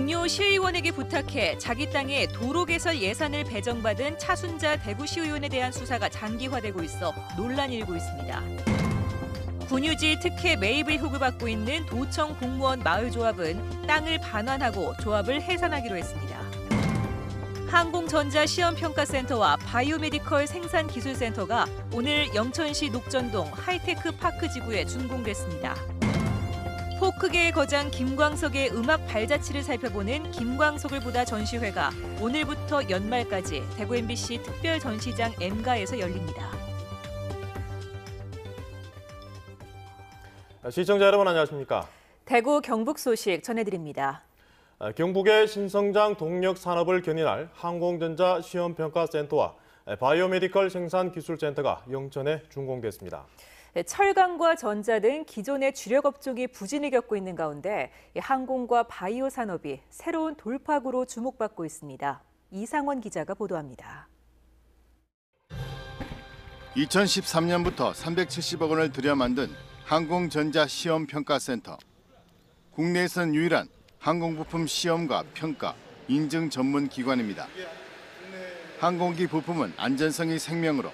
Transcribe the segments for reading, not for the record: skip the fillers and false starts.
동료 시의원에게 부탁해 자기 땅에 도로 개설 예산을 배정받은 차순자 대구시의원에 대한 수사가 장기화되고 있어 논란이 일고 있습니다. 군유지 특혜 매입을 요구받고 있는 도청 공무원 마을조합은 땅을 반환하고 조합을 해산하기로 했습니다. 항공전자 시험평가센터와 바이오메디컬 생산기술센터가 오늘 영천시 녹전동 하이테크 파크 지구에 준공됐습니다. 포크계의 거장 김광석의 음악 발자취를 살펴보는 김광석을 보다 전시회가 오늘부터 연말까지 대구 MBC 특별 전시장 M가에서 열립니다. 시청자 여러분 안녕하십니까? 대구 경북 소식 전해드립니다. 경북의 신성장 동력 산업을 견인할 항공전자 시험평가센터와 바이오메디컬 생산기술센터가 영천에 준공됐습니다. 철강과 전자 등 기존의 주력 업종이 부진을 겪고 있는 가운데 항공과 바이오 산업이 새로운 돌파구로 주목받고 있습니다. 이상원 기자가 보도합니다. 2013년부터 370억 원을 들여 만든 항공전자 시험평가센터. 국내에선 유일한 항공부품 시험과 평가, 인증 전문 기관입니다. 항공기 부품은 안전성이 생명으로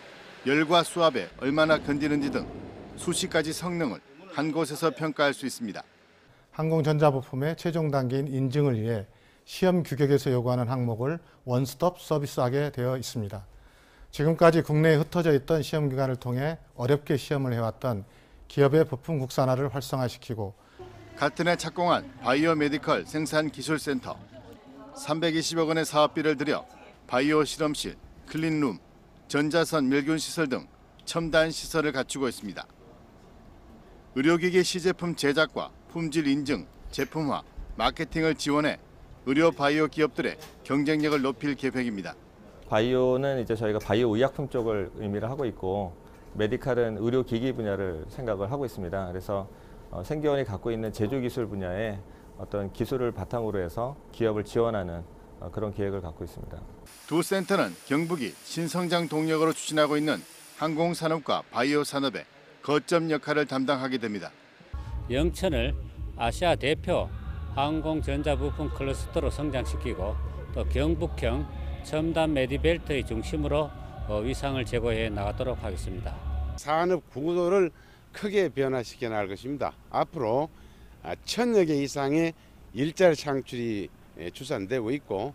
열과 수압에 얼마나 견디는지 등 수십 가지 성능을 한 곳에서 평가할 수 있습니다. 항공전자 부품의 최종 단계인 인증을 위해 시험 규격에서 요구하는 항목을 원스톱 서비스하게 되어 있습니다. 지금까지 국내에 흩어져 있던 시험 기관을 통해 어렵게 시험을 해왔던 기업의 부품 국산화를 활성화시키고 같은 해 착공한 바이오메디컬 생산기술센터. 320억 원의 사업비를 들여 바이오 실험실, 클린룸, 전자선 멸균 시설 등 첨단 시설을 갖추고 있습니다. 의료기기 시제품 제작과 품질 인증, 제품화, 마케팅을 지원해 의료 바이오 기업들의 경쟁력을 높일 계획입니다. 바이오는 이제 저희가 바이오 의약품 쪽을 의미를 하고 있고, 메디칼은 의료기기 분야를 생각을 하고 있습니다. 그래서 생기원이 갖고 있는 제조기술 분야에 어떤 기술을 바탕으로 해서 기업을 지원하는 그런 계획을 갖고 있습니다. 두 센터는 경북이 신성장 동력으로 추진하고 있는 항공산업과 바이오 산업의 거점 역할을 담당하게 됩니다. 영천을 아시아 대표 항공전자부품 클러스터로 성장시키고 또 경북형 첨단 메디벨트의 중심으로 위상을 제고해 나가도록 하겠습니다. 산업 구조를 크게 변화시켜 나갈 것입니다. 앞으로 1,000여 개 이상의 일자리 창출이 추산되고 있고,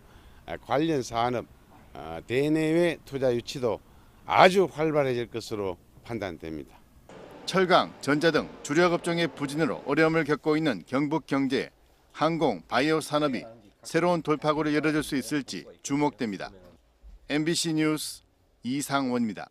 관련 산업 대내외 투자 유치도 아주 활발해질 것으로 판단됩니다. 철강, 전자 등 주력 업종의 부진으로 어려움을 겪고 있는 경북 경제에 항공, 바이오 산업이 새로운 돌파구를 열어줄 수 있을지 주목됩니다. MBC 뉴스 이상원입니다.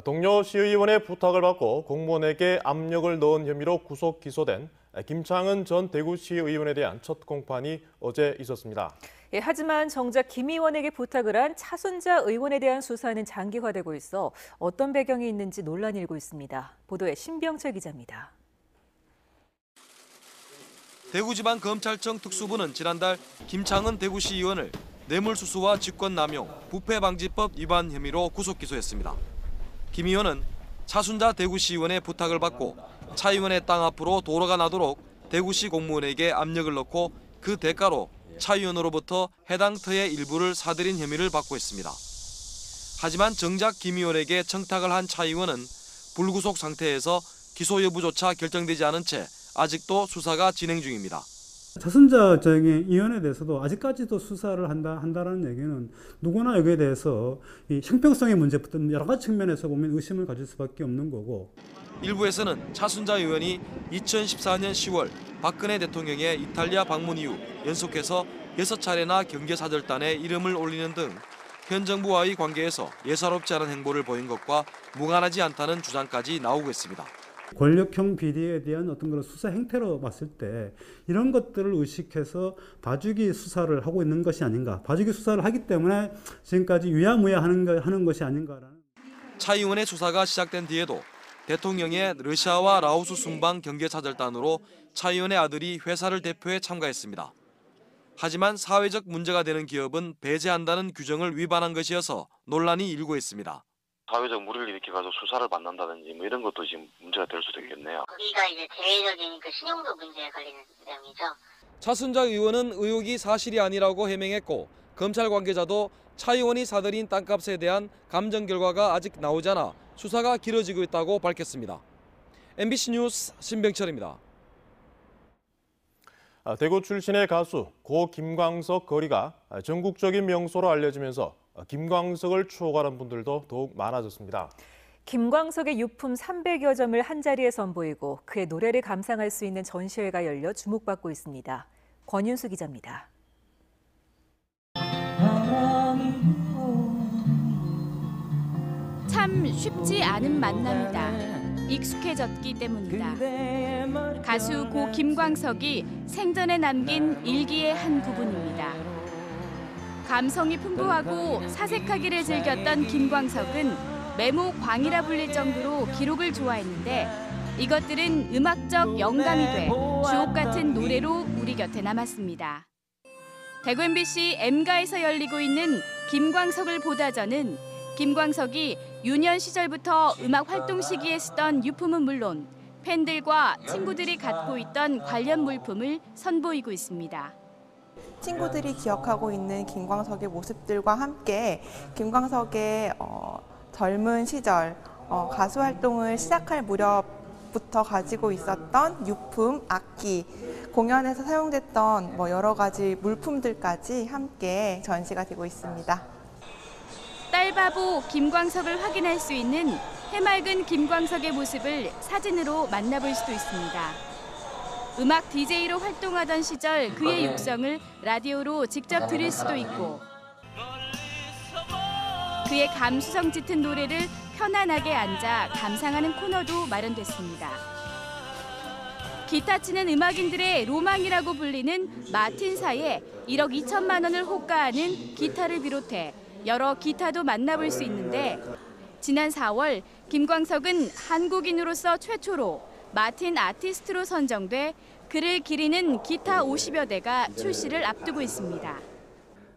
동료 시의원의 부탁을 받고 공무원에게 압력을 넣은 혐의로 구속 기소된 김창은 전 대구시의원에 대한 첫 공판이 어제 있었습니다. 하지만 정작 김 의원에게 부탁을 한 차순자 의원에 대한 수사는 장기화되고 있어 어떤 배경이 있는지 논란이 일고 있습니다. 보도에 신병철 기자입니다. 대구지방검찰청 특수부는 지난달 김창은 대구시의원을 뇌물수수와 직권남용, 부패방지법 위반 혐의로 구속 기소했습니다. 김 의원은 차순자 대구시의원의 부탁을 받고 차 의원의 땅 앞으로 도로가 나도록 대구시 공무원에게 압력을 넣고 그 대가로 차 의원으로부터 해당 터의 일부를 사들인 혐의를 받고 있습니다. 하지만 정작 김 의원에게 청탁을 한 차 의원은 불구속 상태에서 기소 여부조차 결정되지 않은 채 아직도 수사가 진행 중입니다. 차순자 의원에 대해서도 아직까지도 수사를 한다라는 얘기는 누구나 여기에 대해서 이 형평성의 문제부터 여러 가지 측면에서 보면 의심을 가질 수밖에 없는 거고. 일부에서는 차순자 의원이 2014년 10월 박근혜 대통령의 이탈리아 방문 이후 연속해서 6차례나 경계사절단에 이름을 올리는 등 현 정부와의 관계에서 예사롭지 않은 행보를 보인 것과 무관하지 않다는 주장까지 나오고 있습니다. 권력형 비리에 대한 어떤 그런 수사 행태로 봤을 때 이런 것들을 의식해서 봐주기 수사를 하고 있는 것이 아닌가. 봐주기 수사를 하기 때문에 지금까지 유야무야 하는 것이 아닌가라는. 차 의원의 수사가 시작된 뒤에도 대통령의 러시아와 라오스 순방 경계사절단으로 차 의원의 아들이 회사를 대표해 참가했습니다. 하지만 사회적 문제가 되는 기업은 배제한다는 규정을 위반한 것이어서 논란이 일고 있습니다. 사회적 무리를 일으켜가지고 수사를 받는다든지 뭐 이런 것도 지금 문제가 될 수도 있겠네요. 거기가 이제 대외적인 그 신용도 문제에 걸리는 내용이죠. 차순자 의원은 의혹이 사실이 아니라고 해명했고 검찰 관계자도 차 의원이 사들인 땅값에 대한 감정 결과가 아직 나오지 않아 수사가 길어지고 있다고 밝혔습니다. MBC 뉴스 신병철입니다. 대구 출신의 가수 고 김광석 거리가 전국적인 명소로 알려지면서 김광석을 추억하는 분들도 더욱 많아졌습니다. 김광석의 유품 300여 점을 한자리에 선보이고 그의 노래를 감상할 수 있는 전시회가 열려 주목받고 있습니다. 권윤수 기자입니다. 참 쉽지 않은 만남이다. 익숙해졌기 때문이다. 가수 고 김광석이 생전에 남긴 일기의 한 부분입니다. 감성이 풍부하고 사색하기를 즐겼던 김광석은 메모광이라 불릴 정도로 기록을 좋아했는데 이것들은 음악적 영감이 돼 주옥 같은 노래로 우리 곁에 남았습니다. 대구 MBC M가에서 열리고 있는 김광석을 보다 전은 김광석이 유년 시절부터 음악 활동 시기에 쓰던 유품은 물론 팬들과 친구들이 갖고 있던 관련 물품을 선보이고 있습니다. 친구들이 기억하고 있는 김광석의 모습들과 함께 김광석의 젊은 시절 가수 활동을 시작할 무렵부터 가지고 있었던 유품, 악기, 공연에서 사용됐던 여러 가지 물품들까지 함께 전시가 되고 있습니다. 딸바보 김광석을 확인할 수 있는 해맑은 김광석의 모습을 사진으로 만나볼 수도 있습니다. 음악 DJ로 활동하던 시절 그의 육성을 라디오로 직접 들을 수도 있고 그의 감수성 짙은 노래를 편안하게 앉아 감상하는 코너도 마련됐습니다. 기타 치는 음악인들의 로망이라고 불리는 마틴사에 1억 2천만 원을 호가하는 기타를 비롯해 여러 기타도 만나볼 수 있는데 지난 4월 김광석은 한국인으로서 최초로 마틴 아티스트로 선정돼 그를 기리는 기타 50여 대가 출시를 앞두고 있습니다.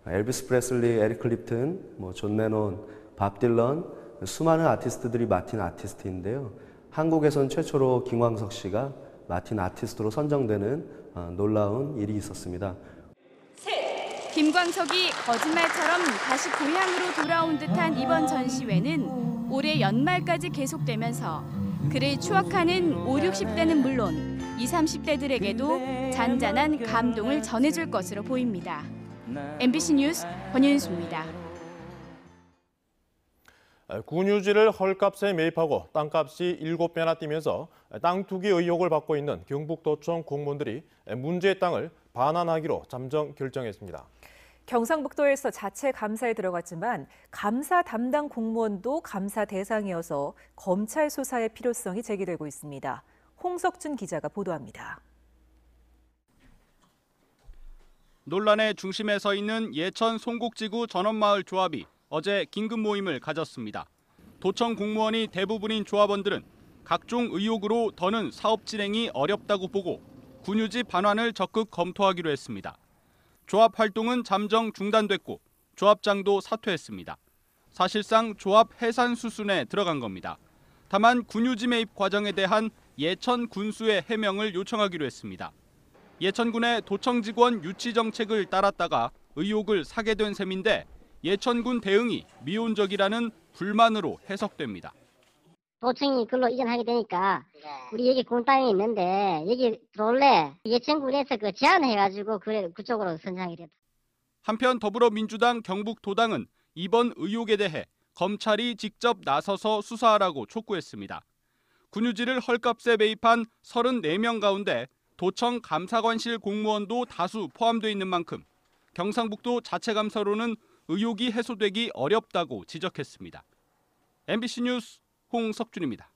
엘비스 프레슬리, 에릭 클립튼, 존 레논, 밥 딜런, 수많은 아티스트들이 마틴 아티스트인데요. 한국에선 최초로 김광석 씨가 마틴 아티스트로 선정되는 놀라운 일이 있었습니다. 김광석이 거짓말처럼 다시 고향으로 돌아온 듯한 이번 전시회는 올해 연말까지 계속되면서 그를 추억하는 5, 60대는 물론 20, 30대들에게도 잔잔한 감동을 전해줄 것으로 보입니다. MBC 뉴스 권윤수입니다. 군유지를 헐값에 매입하고 땅값이 7배나 뛰면서 땅 투기 의혹을 받고 있는 경북도청 공무원들이 문제의 땅을 반환하기로 잠정 결정했습니다. 경상북도에서 자체 감사에 들어갔지만 감사 담당 공무원도 감사 대상이어서 검찰 수사의 필요성이 제기되고 있습니다. 홍석준 기자가 보도합니다. 논란의 중심에 서 있는 예천 송곡지구 전원마을 조합이 어제 긴급 모임을 가졌습니다. 도청 공무원이 대부분인 조합원들은 각종 의혹으로 더는 사업 진행이 어렵다고 보고 군유지 반환을 적극 검토하기로 했습니다. 조합 활동은 잠정 중단됐고 조합장도 사퇴했습니다. 사실상 조합 해산 수순에 들어간 겁니다. 다만 군유지 매입 과정에 대한 예천 군수의 해명을 요청하기로 했습니다. 예천군의 도청 직원 유치 정책을 따랐다가 의혹을 사게 된 셈인데 예천군 대응이 미온적이라는 불만으로 해석됩니다. 도청이 글로 이전하게 되니까 우리 여기 군 땅이 있는데 여기 들어올래? 예천군에서 제안해가지고 그쪽으로 선정이 됐다. 한편 더불어민주당 경북도당은 이번 의혹에 대해 검찰이 직접 나서서 수사하라고 촉구했습니다. 군유지를 헐값에 매입한 34명 가운데 도청 감사관실 공무원도 다수 포함되어 있는 만큼 경상북도 자체감사로는 의혹이 해소되기 어렵다고 지적했습니다. MBC 뉴스 홍석준입니다.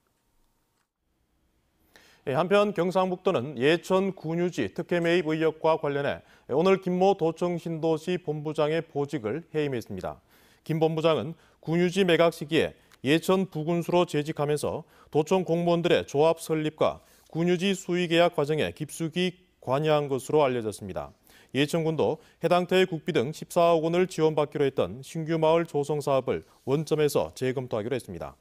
한편 경상북도는 예천 군유지 특혜 매입 의혹과 관련해 오늘 김모 도청 신도시 본부장의 보직을 해임했습니다. 김 본부장은 군유지 매각 시기에 예천 부군수로 재직하면서 도청 공무원들의 조합 설립과 군유지 수의 계약 과정에 깊숙이 관여한 것으로 알려졌습니다. 예천군도 해당 터의 국비 등 14억 원을 지원받기로 했던 신규 마을 조성 사업을 원점에서 재검토하기로 했습니다.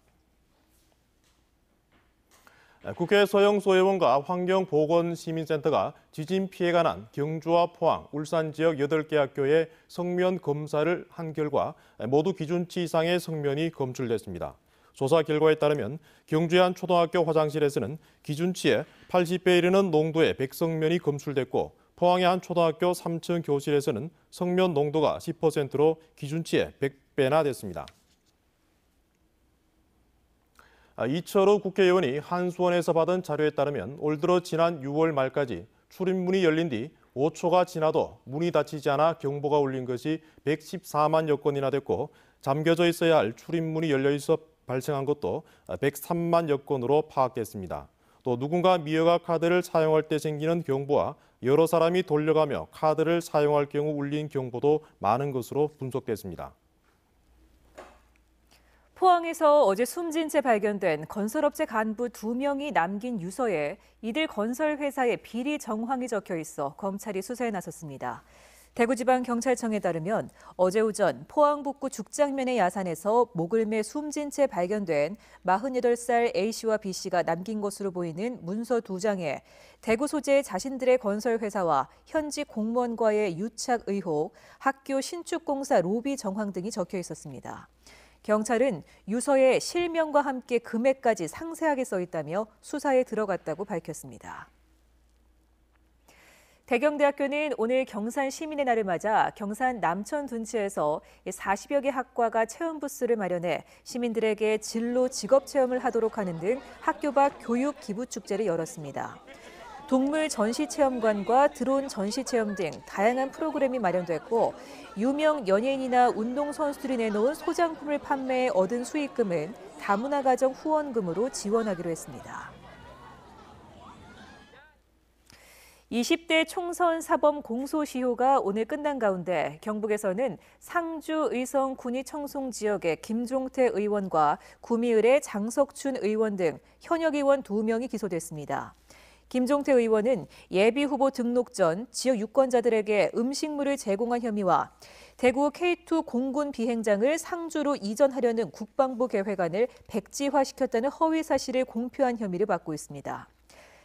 국회 서영소 의원과 환경보건시민센터가 지진 피해가 난 경주와 포항, 울산 지역 8개 학교의 성면 검사를 한 결과 모두 기준치 이상의 성면이 검출됐습니다. 조사 결과에 따르면 경주의 한 초등학교 화장실에서는 기준치의 80배에 이르는 농도의 백성면이 검출됐고 포항의 한 초등학교 3층 교실에서는 성면 농도가 10%로 기준치의 100배나 됐습니다. 이철우 국회의원이 한수원에서 받은 자료에 따르면 올 들어 지난 6월 말까지 출입문이 열린 뒤 5초가 지나도 문이 닫히지 않아 경보가 울린 것이 114만여 건이나 됐고 잠겨져 있어야 할 출입문이 열려 있어 발생한 것도 103만여 건으로 파악됐습니다. 또 누군가 미여가 카드를 사용할 때 생기는 경보와 여러 사람이 돌려가며 카드를 사용할 경우 울린 경보도 많은 것으로 분석됐습니다. 포항에서 어제 숨진 채 발견된 건설업체 간부 2명이 남긴 유서에 이들 건설회사의 비리 정황이 적혀 있어 검찰이 수사에 나섰습니다. 대구지방경찰청에 따르면 어제 오전 포항 북구 죽장면의 야산에서 목을 매 숨진 채 발견된 48살 A씨와 B씨가 남긴 것으로 보이는 문서 2장에 대구 소재의 자신들의 건설회사와 현직 공무원과의 유착 의혹, 학교 신축공사 로비 정황 등이 적혀 있었습니다. 경찰은 유서에 실명과 함께 금액까지 상세하게 써 있다며 수사에 들어갔다고 밝혔습니다. 대경대학교는 오늘 경산 시민의 날을 맞아 경산 남천 둔치에서 40여 개 학과가 체험 부스를 마련해 시민들에게 진로 직업 체험을 하도록 하는 등 학교 밖 교육 기부 축제를 열었습니다. 동물 전시 체험관과 드론 전시 체험 등 다양한 프로그램이 마련됐고 유명 연예인이나 운동선수들이 내놓은 소장품을 판매해 얻은 수익금은 다문화 가정 후원금으로 지원하기로 했습니다. 20대 총선 사범 공소시효가 오늘 끝난 가운데 경북에서는 상주 의성 군위청송 지역의 김종태 의원과 구미을의 장석춘 의원 등 현역 의원 2명이 기소됐습니다. 김종태 의원은 예비후보 등록 전 지역 유권자들에게 음식물을 제공한 혐의와 대구 K2 공군 비행장을 상주로 이전하려는 국방부 계획안을 백지화시켰다는 허위 사실을 공표한 혐의를 받고 있습니다.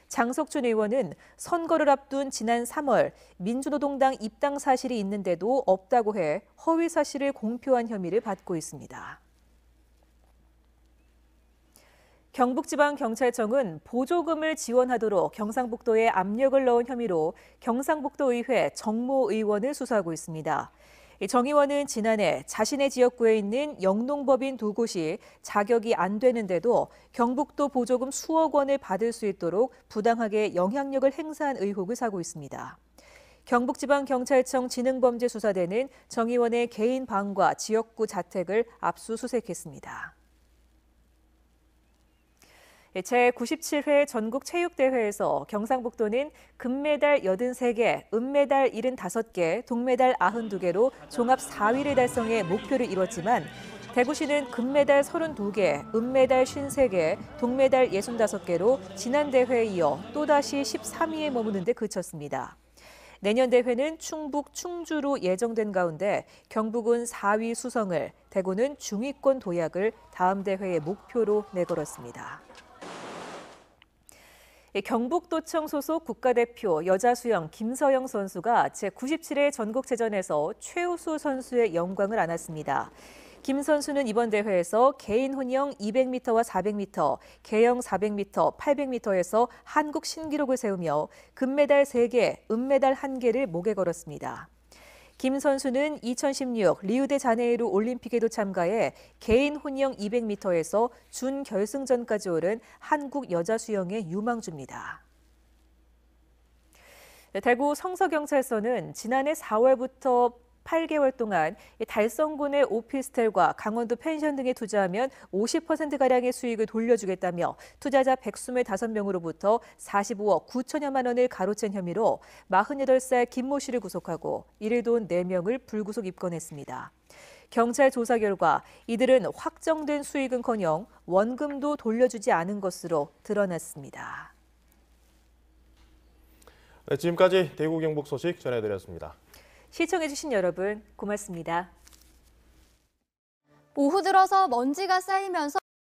장석춘 의원은 선거를 앞둔 지난 3월 민주노동당 입당 사실이 있는데도 없다고 해 허위 사실을 공표한 혐의를 받고 있습니다. 경북지방경찰청은 보조금을 지원하도록 경상북도에 압력을 넣은 혐의로 경상북도의회 정모 의원을 수사하고 있습니다. 정 의원은 지난해 자신의 지역구에 있는 영농법인 2곳이 자격이 안 되는데도 경북도 보조금 수억 원을 받을 수 있도록 부당하게 영향력을 행사한 의혹을 사고 있습니다. 경북지방경찰청 지능범죄수사대는 정 의원의 개인 방과 지역구 자택을 압수수색했습니다. 제97회 전국체육대회에서 경상북도는 금메달 83개, 은메달 75개, 동메달 92개로 종합 4위를 달성해 목표를 이뤘지만 대구시는 금메달 32개, 은메달 53개, 동메달 65개로 지난 대회에 이어 또다시 13위에 머무는 데 그쳤습니다. 내년 대회는 충북 충주로 예정된 가운데 경북은 4위 수성을, 대구는 중위권 도약을 다음 대회의 목표로 내걸었습니다. 경북도청 소속 국가대표 여자 수영 김서영 선수가 제97회 전국체전에서 최우수 선수의 영광을 안았습니다. 김 선수는 이번 대회에서 개인 혼영 200m와 400m, 계영 400m, 800m에서 한국 신기록을 세우며 금메달 3개, 은메달 1개를 목에 걸었습니다. 김 선수는 2016 리우데자네이루 올림픽에도 참가해 개인 혼영 200m에서 준결승전까지 오른 한국 여자 수영의 유망주입니다. 대구 성서경찰서는 지난해 4월부터 8개월 동안 달성군의 오피스텔과 강원도 펜션 등에 투자하면 50%가량의 수익을 돌려주겠다며 투자자 125명으로부터 45억 9천여만 원을 가로챈 혐의로 48살 김모 씨를 구속하고 이를 도운 4명을 불구속 입건했습니다. 경찰 조사 결과 이들은 확정된 수익은커녕 원금도 돌려주지 않은 것으로 드러났습니다. 네, 지금까지 대구 경북 소식 전해드렸습니다. 시청해주신 여러분 고맙습니다. 오후 들어서 먼지가 쌓이면서